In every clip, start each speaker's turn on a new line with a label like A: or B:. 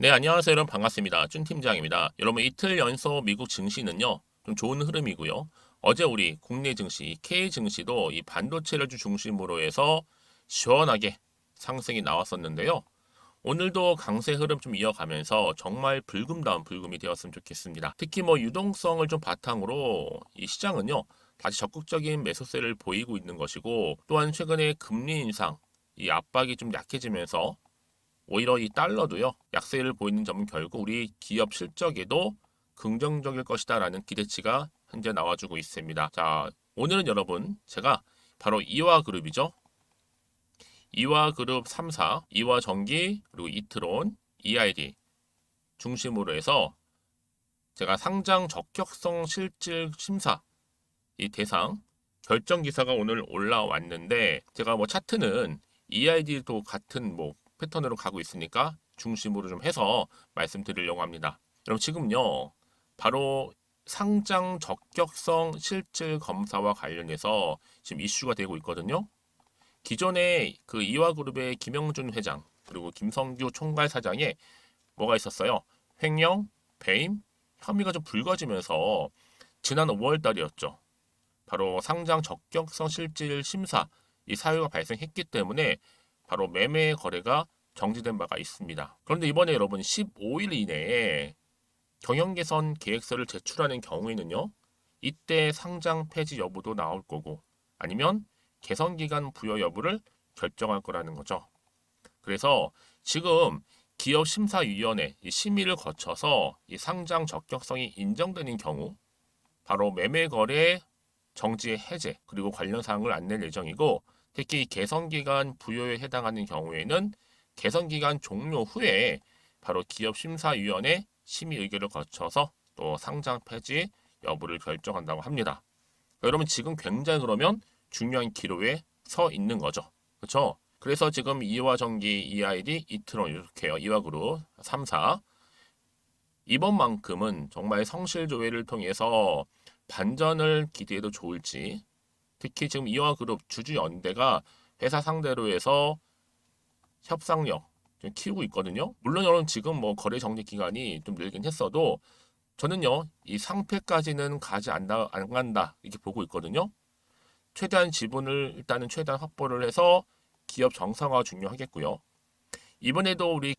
A: 네, 안녕하세요. 여러분 반갑습니다. 준 팀장입니다. 여러분 이틀 연속 미국 증시는요, 좀 좋은 흐름이고요. 어제 우리 국내 증시, K 증시도 이 반도체를 중심으로 해서 시원하게 상승이 나왔었는데요. 오늘도 강세 흐름 좀 이어가면서 정말 불금다운 불금이 되었으면 좋겠습니다. 특히 뭐 유동성을 좀 바탕으로 이 시장은요, 다시 적극적인 매수세를 보이고 있는 것이고, 또한 최근에 금리 인상, 이 압박이 좀 약해지면서 오히려 이 달러도요, 약세를 보이는 점은 결국 우리 기업 실적에도 긍정적일 것이다라는 기대치가 현재 나와주고 있습니다. 자, 오늘은 여러분 제가 바로 이화그룹이죠. 이화그룹 3사, 이화전기, 그리고 이트론, EID 중심으로 해서 제가 상장 적격성 실질 심사 이 대상 결정 기사가 오늘 올라왔는데, 제가 뭐 차트는 EID도 같은 뭐 패턴으로 가고 있으니까 중심으로 좀 해서 말씀드리려고 합니다. 그럼 지금요, 바로 상장 적격성 실질 검사와 관련해서 지금 이슈가 되고 있거든요. 기존에 그 이화그룹의 김영준 회장 그리고 김성규 총괄 사장에 뭐가 있었어요? 횡령, 배임, 혐의가 좀 불거지면서 지난 5월 달이었죠. 바로 상장 적격성 실질 심사 이 사유가 발생했기 때문에 바로 매매 거래가 정지된 바가 있습니다. 그런데 이번에 여러분 15일 이내에 경영 개선 계획서를 제출하는 경우에는요, 이때 상장 폐지 여부도 나올 거고, 아니면 개선 기간 부여 여부를 결정할 거라는 거죠. 그래서 지금 기업 심사위원회 이 심의를 거쳐서 이 상장 적격성이 인정되는 경우 바로 매매 거래 정지 해제 그리고 관련 사항을 안낼 예정이고, 특히 개선 기간 부여에 해당하는 경우에는 개선 기간 종료 후에 바로 기업 심사위원회 심의 의결을 거쳐서 또 상장 폐지 여부를 결정한다고 합니다. 여러분 지금 굉장히 그러면 중요한 기로에 서 있는 거죠. 그렇죠? 그래서 지금 이화전기, EID, 이트론 이렇게요. 이화그룹 3사 이번만큼은 정말 성실조회를 통해서 반전을 기대해도 좋을지, 특히 지금 이화그룹 주주연대가 회사 상대로 해서 협상력 좀 키우고 있거든요. 물론 여러분 지금 뭐 거래 정지 기간이 좀 늘긴 했어도 저는요 이 상패까지는 안 간다 이렇게 보고 있거든요. 최대한 지분을 일단은 최대한 확보를 해서 기업 정상화 중요하겠고요. 이번에도 우리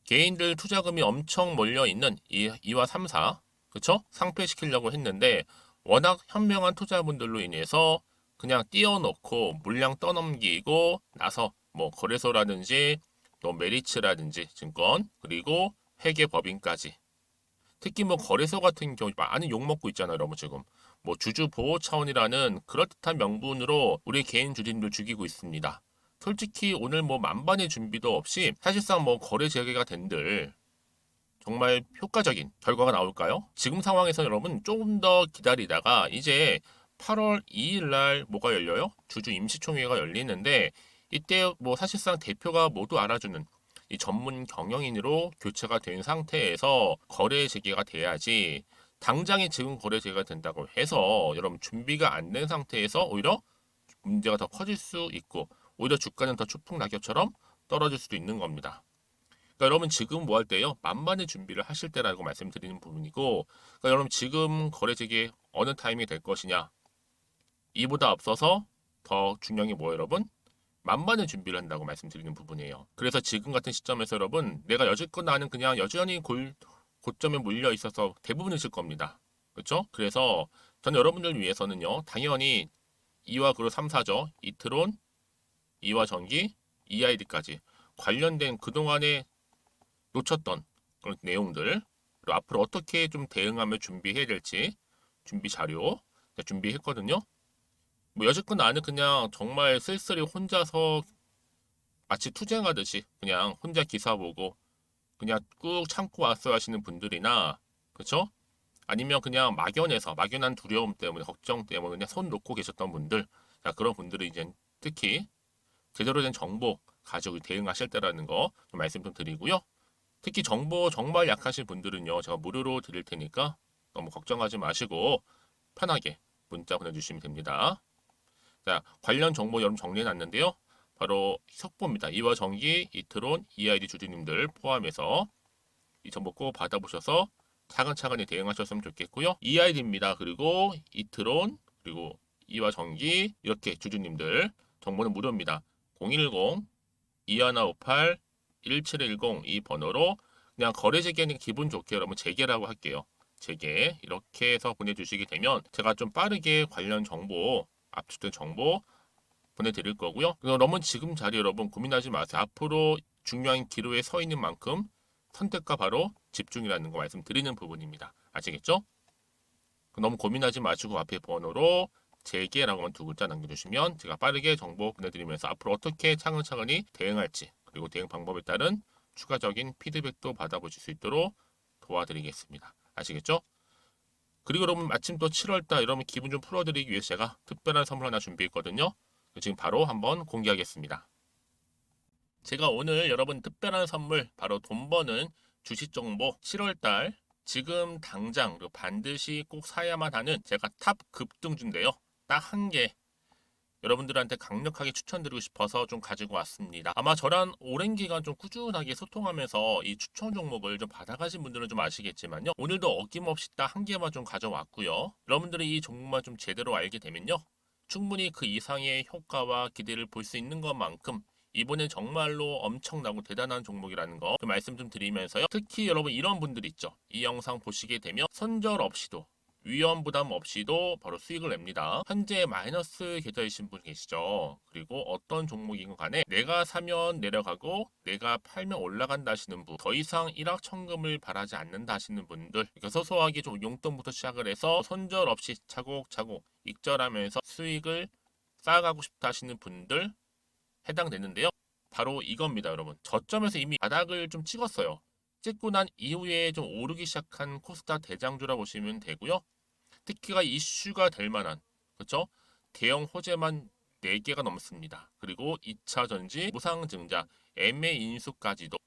A: 개인들 투자금이 엄청 몰려 있는 이와 3사, 그쵸? 상폐시키려고 했는데 워낙 현명한 투자분들로 인해서 그냥 띄워놓고 물량 떠넘기고 나서 뭐 거래소라든지 또 메리츠라든지 증권 그리고 회계법인까지, 특히 뭐 거래소 같은 경우 많이 욕먹고 있잖아요 여러분. 지금 뭐 주주 보호 차원이라는 그럴듯한 명분으로 우리 개인 주주님들 죽이고 있습니다. 솔직히 오늘 뭐 만반의 준비도 없이 사실상 뭐 거래 재개가 된들 정말 효과적인 결과가 나올까요? 지금 상황에서 여러분 조금 더 기다리다가 이제 8월 2일 날 뭐가 열려요? 주주 임시총회가 열리는데, 이때 뭐 사실상 대표가 모두 알아주는 이 전문 경영인으로 교체가 된 상태에서 거래 재개가 돼야지, 당장에 지금 거래 재개가 된다고 해서 여러분 준비가 안 된 상태에서 오히려 문제가 더 커질 수 있고, 오히려 주가는 더 추풍낙엽처럼 떨어질 수도 있는 겁니다. 그러니까 여러분 지금 뭐 할 때요? 만반의 준비를 하실 때라고 말씀드리는 부분이고, 그러니까 여러분 지금 거래 재개 어느 타이밍이 될 것이냐, 이보다 앞서서 더 중요한 게 뭐예요, 여러분? 만반의 준비를 한다고 말씀드리는 부분이에요. 그래서 지금 같은 시점에서 여러분, 내가 여지껏 나는 그냥 여전히 고점에 물려 있어서 대부분이실 겁니다. 그렇죠? 그래서 저는 여러분들 위해서는요, 당연히 이와 그룹 3사죠. 이트론, 이화전기, EID까지 관련된 그동안의 놓쳤던 그런 내용들, 그리고 앞으로 어떻게 좀 대응하며 준비해야 될지 준비 자료 준비했거든요. 뭐 여지껏 나는 그냥 정말 쓸쓸히 혼자서 마치 투쟁하듯이 그냥 혼자 기사 보고 그냥 꾹 참고 왔어야 하시는 분들이나, 그쵸? 아니면 그냥 막연한 두려움 때문에 걱정 때문에 그냥 손 놓고 계셨던 분들, 자, 그런 분들이 이제 특히 제대로 된 정보 가지고 대응하실 때라는 거 좀 말씀 좀 드리고요. 특히 정보 정말 약하신 분들은요, 제가 무료로 드릴 테니까 너무 걱정하지 마시고 편하게 문자 보내주시면 됩니다. 자, 관련 정보 여러분 정리해 놨는데요. 바로 속보입니다. 이화전기, 이트론, EID 주주님들 포함해서 이 정보 꼭 받아보셔서 차근차근히 대응하셨으면 좋겠고요. EID입니다. 그리고 이트론, 그리고 이와전기 이렇게 주주님들 정보는 무료입니다. 010-2158-1710 이 번호로 그냥 거래 재개는 기분 좋게 여러분 재개라고 할게요. 재개 이렇게 해서 보내주시게 되면 제가 좀 빠르게 관련 정보 압축된 정보 보내드릴 거고요. 너무 지금 자리 여러분 고민하지 마세요. 앞으로 중요한 기로에 서 있는 만큼 선택과 바로 집중이라는 거 말씀드리는 부분입니다. 아시겠죠? 너무 고민하지 마시고 앞에 번호로 재개라고만 두 글자 남겨주시면 제가 빠르게 정보 보내드리면서 앞으로 어떻게 차근차근히 대응할지 그리고 대응 방법에 따른 추가적인 피드백도 받아보실 수 있도록 도와드리겠습니다. 아시겠죠? 그리고 여러분 마침 또 7월달 여러분 기분 좀 풀어드리기 위해서 제가 특별한 선물 하나 준비했거든요. 지금 바로 한번 공개하겠습니다. 제가 오늘 여러분 특별한 선물 바로 돈 버는 주식 정보 7월달 지금 당장 반드시 꼭 사야만 하는 제가 탑 급등주인데요. 딱 한 개 여러분들한테 강력하게 추천드리고 싶어서 좀 가지고 왔습니다. 아마 저랑 오랜 기간 좀 꾸준하게 소통하면서 이 추천 종목을 좀 받아가신 분들은 좀 아시겠지만요. 오늘도 어김없이 딱 한 개만 좀 가져왔고요. 여러분들이 이 종목만 좀 제대로 알게 되면요. 충분히 그 이상의 효과와 기대를 볼 수 있는 것만큼 이번엔 정말로 엄청나고 대단한 종목이라는 거 말씀 좀 드리면서요. 특히 여러분 이런 분들 있죠. 이 영상 보시게 되면 손절 없이도 위험 부담 없이도 바로 수익을 냅니다. 현재 마이너스 계좌이신 분 계시죠. 그리고 어떤 종목이건 간에 내가 사면 내려가고 내가 팔면 올라간다 하시는 분, 더 이상 일확천금을 바라지 않는다 하시는 분들, 소소하게 좀 용돈부터 시작을 해서 손절 없이 차곡차곡 익절하면서 수익을 쌓아가고 싶다 하시는 분들 해당되는데요. 바로 이겁니다, 여러분. 저점에서 이미 바닥을 좀 찍었어요. 찍고 난 이후에 좀 오르기 시작한 코스닥 대장주라 보시면 되고요. 특히가 이슈가 될 만한 그렇죠? 대형 호재만 4개가 넘습니다. 그리고 2차 전지, 무상증자, MA 인수까지도.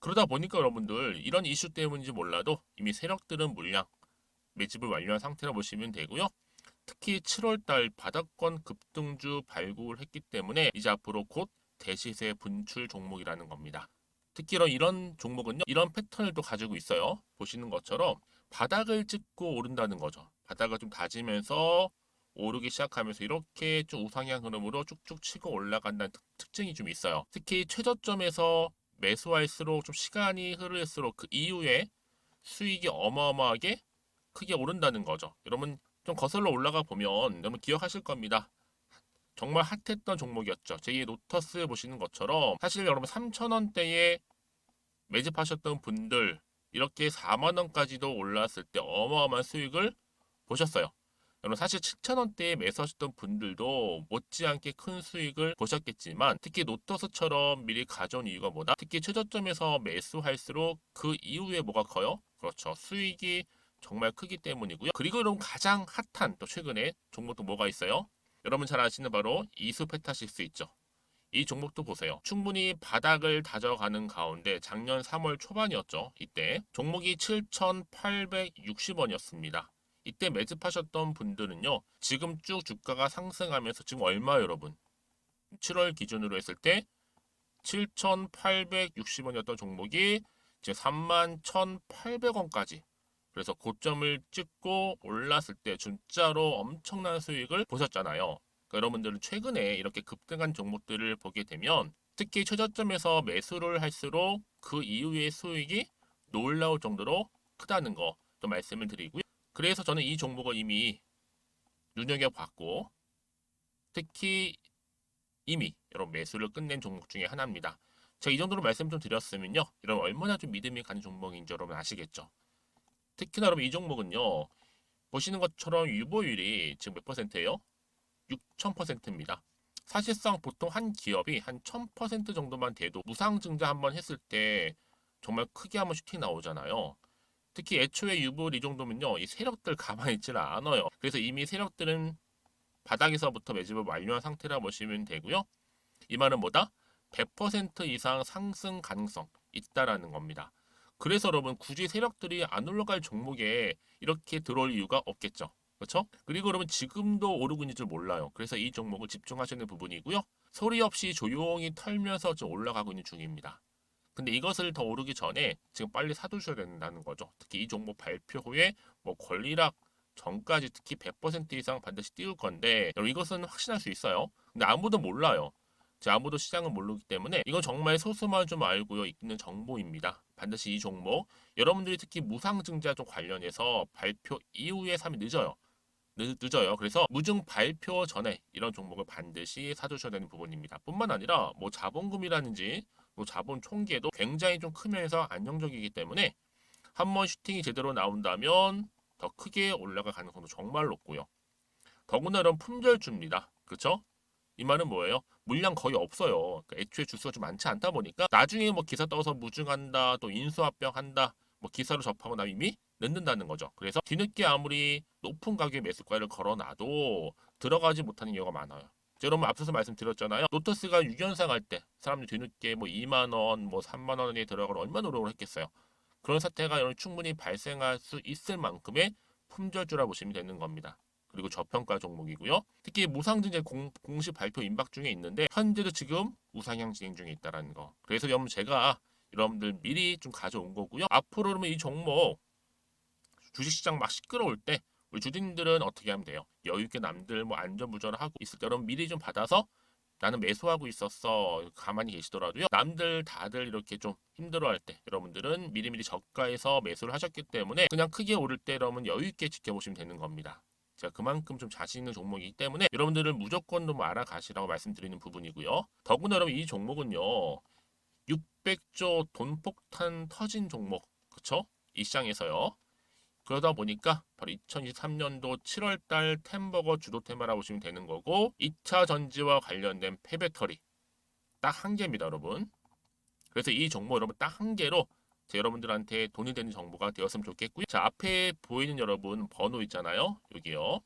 A: 그러다 보니까 여러분들 이런 이슈 때문인지 몰라도 이미 세력들은 물량 매집을 완료한 상태라 보시면 되고요. 특히 7월달 바닥권 급등주 발굴했기 때문에 이제 앞으로 곧 대시세 분출 종목이라는 겁니다. 특히 이런 종목은요. 이런 패턴을 또 가지고 있어요. 보시는 것처럼 바닥을 찍고 오른다는 거죠. 바닥을 좀 다지면서 오르기 시작하면서 이렇게 좀 우상향 흐름으로 쭉쭉 치고 올라간다는 특징이 좀 있어요. 특히 최저점에서 매수할수록 좀 시간이 흐를수록 그 이후에 수익이 어마어마하게 크게 오른다는 거죠. 여러분 좀 거슬러 올라가 보면 여러분 기억하실 겁니다. 정말 핫했던 종목이었죠. 제2의 노터스 보시는 것처럼 사실 여러분 3,000원대에 매집하셨던 분들 이렇게 4만 원까지도 올랐을 때 어마어마한 수익을 보셨어요. 여러분 사실 7,000원대에 매수하셨던 분들도 못지않게 큰 수익을 보셨겠지만 특히 노터스처럼 미리 가져온 이유가 뭐다? 특히 최저점에서 매수할수록 그 이후에 뭐가 커요? 그렇죠. 수익이 정말 크기 때문이고요. 그리고 여러분 가장 핫한 또 최근에 종목도 뭐가 있어요? 여러분 잘 아시는 바로 이수페타시스 있죠. 이 종목도 보세요. 충분히 바닥을 다져가는 가운데 작년 3월 초반이었죠. 이때 종목이 7,860원이었습니다. 이때 매집하셨던 분들은요. 지금 쭉 주가가 상승하면서 지금 얼마 여러분? 7월 기준으로 했을 때 7,860원이었던 종목이 지금 31,800원까지 그래서 고점을 찍고 올랐을 때 진짜로 엄청난 수익을 보셨잖아요. 그러니까 여러분들은 최근에 이렇게 급등한 종목들을 보게 되면 특히 최저점에서 매수를 할수록 그 이후의 수익이 놀라울 정도로 크다는 거 또 말씀을 드리고요. 그래서 저는 이 종목을 이미 눈여겨봤고 특히 이미 여러분 매수를 끝낸 종목 중에 하나입니다. 제가 이 정도로 말씀 좀 드렸으면요. 여러분 얼마나 좀 믿음이 가는 종목인지 여러분 아시겠죠? 특히나 여러분 이 종목은요. 보시는 것처럼 유보율이 지금 몇 퍼센트예요? 6,000%입니다. 사실상 보통 한 기업이 한 1,000% 정도만 돼도 무상증자 한번 했을 때 정말 크게 한번 슈팅 나오잖아요. 특히 애초에 유보율 이 정도면요. 이 세력들 가만히 있지는 않아요. 그래서 이미 세력들은 바닥에서부터 매집을 완료한 상태라 보시면 되고요. 이 말은 뭐다? 100% 이상 상승 가능성 있다라는 겁니다. 그래서 여러분 굳이 세력들이 안 올라갈 종목에 이렇게 들어올 이유가 없겠죠. 그렇죠? 그리고 여러분 지금도 오르고 있는 줄 몰라요. 그래서 이 종목을 집중하시는 부분이고요. 소리 없이 조용히 털면서 좀 올라가고 있는 중입니다. 근데 이것을 더 오르기 전에 지금 빨리 사두셔야 된다는 거죠. 특히 이 종목 발표 후에 뭐 권리락 전까지 특히 100% 이상 반드시 띄울 건데 여러분 이것은 확신할 수 있어요. 근데 아무도 몰라요. 아무도 시장을 모르기 때문에 이건 정말 소수만 좀 알고 있는 정보입니다. 반드시 이 종목 여러분들이 특히 무상증자 쪽 관련해서 발표 이후에 사면 늦어요. 늦어요. 그래서 무증 발표 전에 이런 종목을 반드시 사두셔야 되는 부분입니다. 뿐만 아니라 뭐 자본금이라든지 뭐 자본 총계도 굉장히 좀 크면서 안정적이기 때문에 한번 슈팅이 제대로 나온다면 더 크게 올라갈 가능성도 정말 높고요. 더구나 이런 품절주입니다. 그렇죠? 이 말은 뭐예요? 물량 거의 없어요. 그러니까 애초에 주수가 좀 많지 않다 보니까 나중에 뭐 기사 떠서 무증한다, 또 인수합병한다, 뭐 기사로 접하고 나면 이미 늦는다는 거죠. 그래서 뒤늦게 아무리 높은 가격의 매수가를 걸어놔도 들어가지 못하는 경우가 많아요. 여러분 앞서서 말씀드렸잖아요. 로터스가 6연상 할 때 사람들이 뒤늦게 뭐 2만 원, 뭐 3만 원에 들어가면 얼마나 노력을 했겠어요. 그런 사태가 충분히 발생할 수 있을 만큼의 품절주라 보시면 되는 겁니다. 그리고 저평가 종목이고요. 특히 무상증자 공식 발표 임박 중에 있는데 현재도 지금 우상향 진행 중에 있다는 거. 그래서 여러분 제가 여러분들 미리 좀 가져온 거고요. 앞으로 그러면 이 종목 주식시장 막 시끄러울 때 우리 주주님들은 어떻게 하면 돼요? 여유 있게 남들 뭐 안전부전을 하고 있을 때 여러분 미리 좀 받아서 나는 매수하고 있었어. 가만히 계시더라도요. 남들 다들 이렇게 좀 힘들어할 때 여러분들은 미리미리 저가에서 매수를 하셨기 때문에 그냥 크게 오를 때 여러분 여유 있게 지켜보시면 되는 겁니다. 제가 그만큼 좀 자신 있는 종목이기 때문에 여러분들은 무조건 좀 알아가시라고 말씀드리는 부분이고요. 더구나 여러분 이 종목은요. 600조 돈폭탄 터진 종목. 그쵸? 이 시장에서요. 그러다 보니까 바로 2023년도 7월달 템버거 주도 테마라고 보시면 되는 거고 2차 전지와 관련된 폐배터리 딱 한 개입니다 여러분. 그래서 이 정보 여러분 딱 한 개로 여러분들한테 돈이 되는 정보가 되었으면 좋겠고요. 자 앞에 보이는 여러분 번호 있잖아요. 여기요.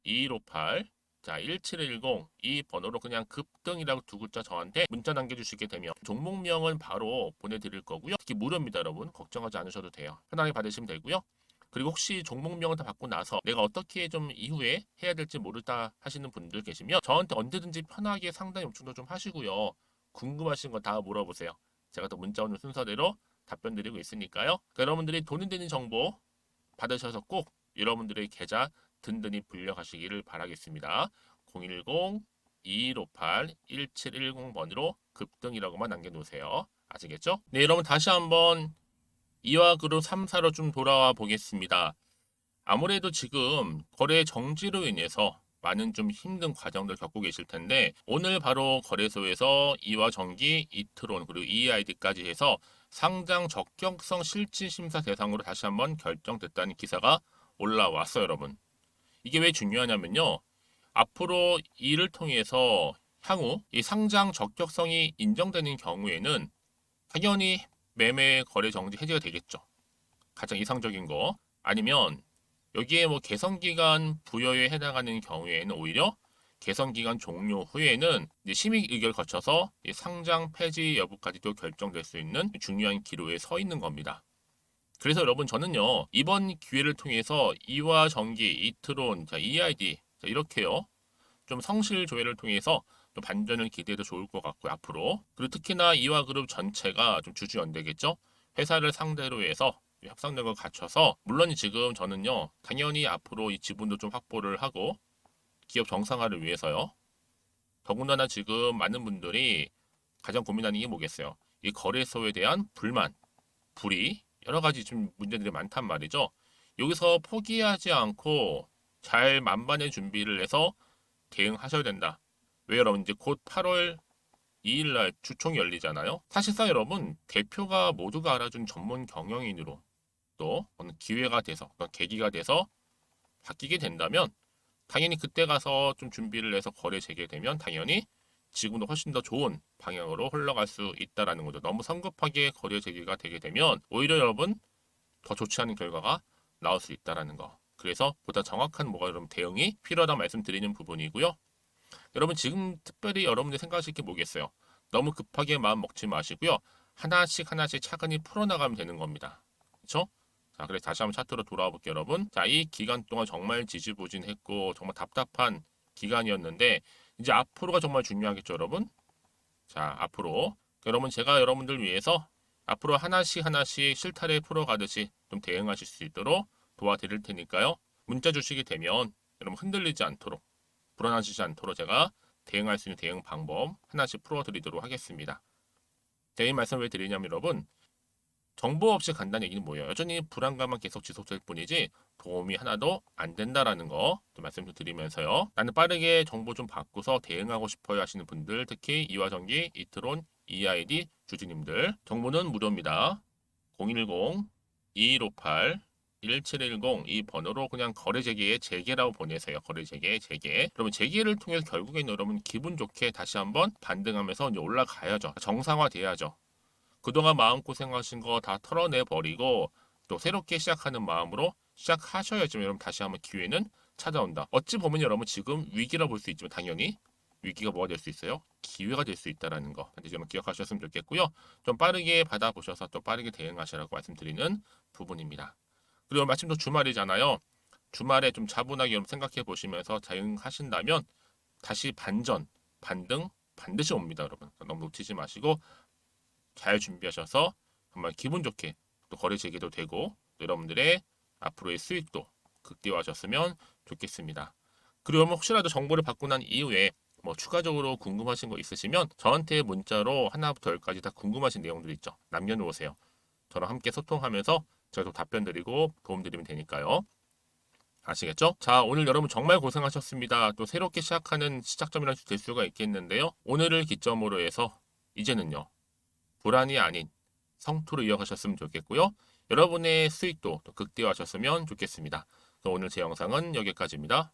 A: 010-2158 자 1710 이 번호로 그냥 급등이라고 두 글자 저한테 문자 남겨주시게 되면 종목명은 바로 보내드릴 거고요. 특히 무료입니다 여러분. 걱정하지 않으셔도 돼요. 편하게 받으시면 되고요. 그리고 혹시 종목명을 다 받고 나서 내가 어떻게 좀 이후에 해야 될지 모르다 하시는 분들 계시면 저한테 언제든지 편하게 상담 요청도 좀 하시고요. 궁금하신 거 다 물어보세요. 제가 또 문자 오는 순서대로 답변 드리고 있으니까요. 그러니까 여러분들이 돈이 되는 정보 받으셔서 꼭 여러분들의 계좌 든든히 불려가시기를 바라겠습니다. 010-2158-1710번으로 급등이라고만 남겨놓으세요. 아시겠죠? 네, 여러분 다시 한번 이화그룹 3사로 좀 돌아와 보겠습니다. 아무래도 지금 거래 정지로 인해서 많은 좀 힘든 과정들 겪고 계실 텐데 오늘 바로 거래소에서 이화전기, 이트론 그리고 EID까지 해서 상장 적격성 실질 심사 대상으로 다시 한번 결정됐다는 기사가 올라왔어요, 여러분. 이게 왜 중요하냐면요. 앞으로 이를 통해서 향후 이 상장 적격성이 인정되는 경우에는 당연히 매매 거래 정지 해제가 되겠죠. 가장 이상적인 거. 아니면 여기에 뭐 개선기간 부여에 해당하는 경우에는 오히려 개선기간 종료 후에는 심의 의결 거쳐서 상장 폐지 여부까지도 결정될 수 있는 중요한 기로에 서 있는 겁니다. 그래서 여러분 저는요 이번 기회를 통해서 이화전기, 이트론, EID 이렇게요 좀 성실 조회를 통해서 좀 반전을 기대해도 좋을 것 같고요 앞으로. 그리고 특히나 이화그룹 전체가 좀 주주연대겠죠. 회사를 상대로 해서 협상력을 갖춰서 물론 지금 저는요 당연히 앞으로 이 지분도 좀 확보를 하고 기업 정상화를 위해서요. 더군다나 지금 많은 분들이 가장 고민하는 게 뭐겠어요? 이 거래소에 대한 불만, 불이 여러 가지 좀 문제들이 많단 말이죠. 여기서 포기하지 않고 잘 만반의 준비를 해서 대응하셔야 된다. 왜 여러분 이제 곧 8월 2일 날 주총이 열리잖아요. 사실상 여러분 대표가 모두가 알아준 전문 경영인으로 또 어느 기회가 돼서 어떤 계기가 돼서 바뀌게 된다면 당연히 그때 가서 좀 준비를 해서 거래 재개되면 당연히 지금도 훨씬 더 좋은 방향으로 흘러갈 수 있다라는 거죠. 너무 성급하게 거래 재개가 되게 되면 오히려 여러분 더 좋지 않은 결과가 나올 수 있다라는 거. 그래서 보다 정확한 뭐가 여러분 대응이 필요하다 말씀드리는 부분이고요. 여러분 지금 특별히 여러분들 생각하실 게 뭐겠어요? 너무 급하게 마음 먹지 마시고요. 하나씩 하나씩 차근히 풀어나가면 되는 겁니다. 그렇죠? 자, 그래서 다시 한번 차트로 돌아와 볼게요, 여러분. 자, 이 기간 동안 정말 지지부진했고 정말 답답한 기간이었는데 이제 앞으로가 정말 중요하겠죠, 여러분. 자, 앞으로 여러분 제가 여러분들 위해서 앞으로 하나씩 하나씩 실타래 풀어가듯이 좀 대응하실 수 있도록 도와드릴 테니까요. 문자 주시게 되면 여러분 흔들리지 않도록 불안하시지 않도록 제가 대응할 수 있는 대응 방법 하나씩 풀어드리도록 하겠습니다. 제가 이 말씀을 왜 드리냐면 여러분 정보 없이 간다는 얘기는 뭐예요? 여전히 불안감만 계속 지속될 뿐이지 도움이 하나도 안 된다라는 거 말씀 좀 드리면서요. 나는 빠르게 정보 좀 받고서 대응하고 싶어요 하시는 분들 특히 이화전기, 이트론, EID 주주님들 정보는 무료입니다. 010-2158-1710 이 번호로 그냥 거래 재개에 재개라고 보내세요. 거래 재개, 재개. 그러면 재개를 통해서 결국에는 여러분 기분 좋게 다시 한번 반등하면서 이제 올라가야죠. 정상화돼야죠. 그동안 마음고생하신 거 다 털어내 버리고 또 새롭게 시작하는 마음으로 시작하셔야지만 여러분 다시 한번 기회는 찾아온다. 어찌 보면 여러분 지금 위기라 볼 수 있지만 당연히 위기가 뭐가 될 수 있어요? 기회가 될 수 있다라는 거 반드시 좀 기억하셨으면 좋겠고요. 좀 빠르게 받아보셔서 또 빠르게 대응하시라고 말씀드리는 부분입니다. 그리고 마침 또 주말이잖아요. 주말에 좀 차분하게 여러분 생각해 보시면서 대응하신다면 다시 반전, 반등 반드시 옵니다, 여러분. 너무 놓치지 마시고 잘 준비하셔서 정말 기분 좋게 또 거래 재개도 되고 또 여러분들의 앞으로의 수익도 극대화하셨으면 좋겠습니다. 그리고 혹시라도 정보를 받고 난 이후에 뭐 추가적으로 궁금하신 거 있으시면 저한테 문자로 하나부터 열까지 다 궁금하신 내용들 있죠. 남겨놓으세요. 저랑 함께 소통하면서 제가 또 답변 드리고 도움 드리면 되니까요. 아시겠죠? 자, 오늘 여러분 정말 고생하셨습니다. 또 새롭게 시작하는 시작점이라 될 수가 있겠는데요. 오늘을 기점으로 해서 이제는요. 불안이 아닌 성투로 이어가셨으면 좋겠고요. 여러분의 수익도 또 극대화하셨으면 좋겠습니다. 오늘 제 영상은 여기까지입니다.